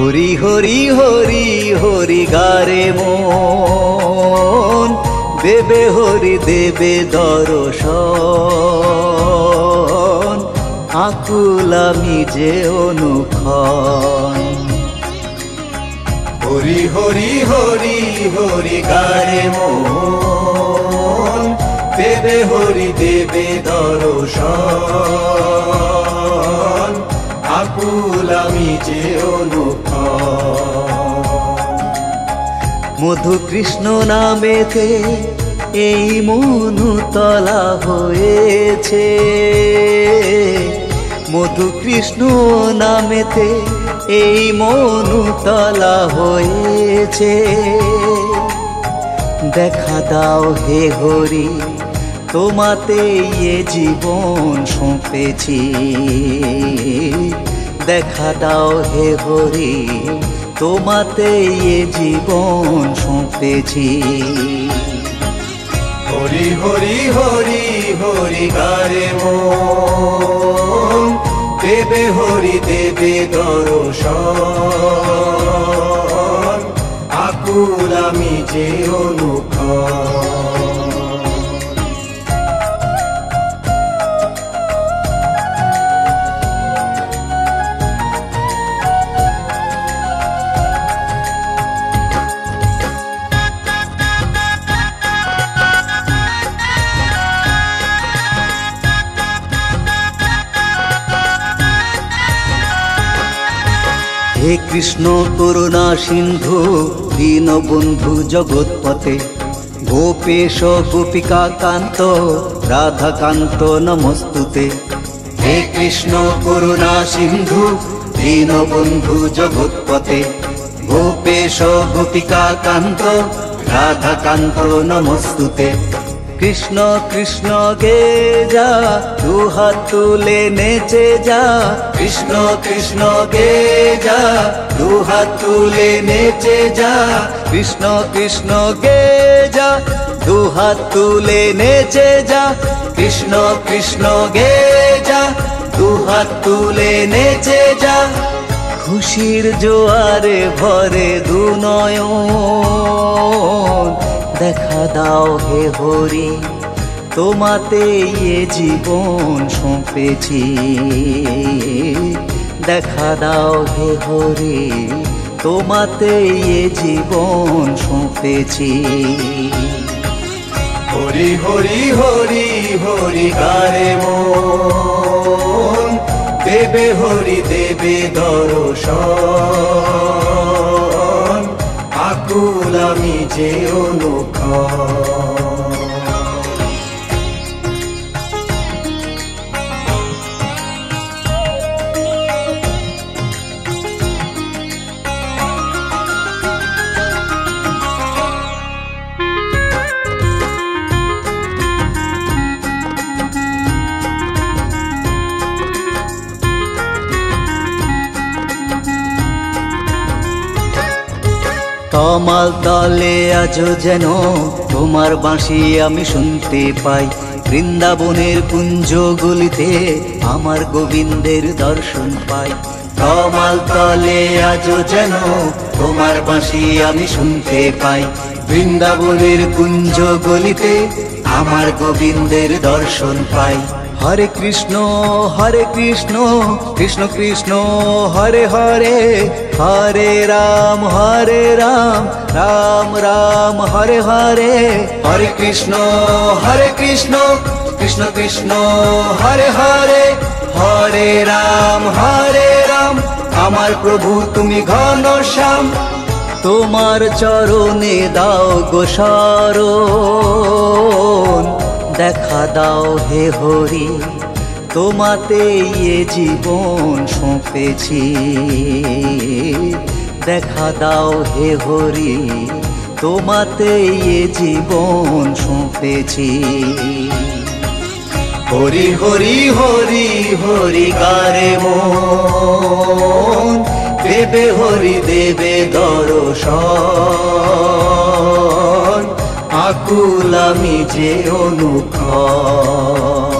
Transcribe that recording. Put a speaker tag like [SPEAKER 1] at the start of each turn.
[SPEAKER 1] হরি হরি হরি হরি গারে মন, দেবে হরি দেবে দর্শন, আকুল আমি যে অনুক্ষণ। হরি হরি হরি হরি গারে মন, দেবে হরি দেবে দর্শন, আকুল আমি যে অনুক্ষণ। মধু কৃষ্ণ নামেতে এই মনু তলা হয়েছে, মধু কৃষ্ণ নামেতে এই মনু তলা হয়েছে। দেখা দাও হে হরি, তোমাতে এ জীবন সঁপেছি। দেখা দাও হে হরি, তোমাতে এ জীবন সঁপেছি। হরি হরি হরি হরি গারে মন, দেবে হরি দেবে দর্শন, আকুল আমি যে অনুক্ষণ। হে কৃষ্ণ করুণা সিন্ধু, দীনবন্ধু জগৎপতে, গোপেশ গোপিকা কান্ত রাধাকান্ত নমস্তুতে। হে কৃষ্ণ করুণা সিন্ধু, দীনবন্ধু জগৎপতে, গোপেশ গোপিকা কান্ত রাধাকান্ত নমস্তুতে। কৃষ্ণ কৃষ্ণ গে যা, দুহাত তুলে নেচে যা। কৃষ্ণ কৃষ্ণ গে যা, দুহাত তুলে নেচে যা। কৃষ্ণ কৃষ্ণ গে যা, দুহাত তুলে নেচে যা। কৃষ্ণ কৃষ্ণ গে যা, দুহাত তুলে নেচে যা। খুশির জোয়ারে ভরে দু নয়ন, দেখা দাও হে হরি, তোমাতে এ জীবন সঁপেছি। দেখা দাও হে হরি, তোমাতে এ জীবন সঁপেছি। হরি হরি হরি হরি গারে মন, দেবে হরি দেবে দর্শন, আকুল আমি যে অনুক্ষণ। তমাল তলে আজো যেন তোমার বাঁশি আমি শুনতে পাই। বৃন্দাবনের কুঞ্জ গলিতে আমার গোবিন্দের দর্শন পাই। তমাল তলে আজো যেন তোমার বাঁশি আমি শুনতে পাই। বৃন্দাবনের কুঞ্জ গলিতে আমার গোবিন্দের দর্শন পাই। হরে কৃষ্ণ কৃষ্ণ কৃষ্ণ হরে হরে, হরে রাম রাম রাম হরে হরে। হরে কৃষ্ণ কৃষ্ণ কৃষ্ণ হরে হরে, হরে রাম আমার প্রভু তুমি ঘনশ্যাম। তোমার চরণে দাও গো শরণ, দেখা দাও হে হরি, তোমাতে এ জীবন সঁপেছি। দেখা দাও হে হরি, তোমাতে এ জীবন সঁপেছি। হরি হরি হরি হরি গারে মন, দেবে হরি দেবে দর্শন, আকুল আমি যে অনুক্ষণ।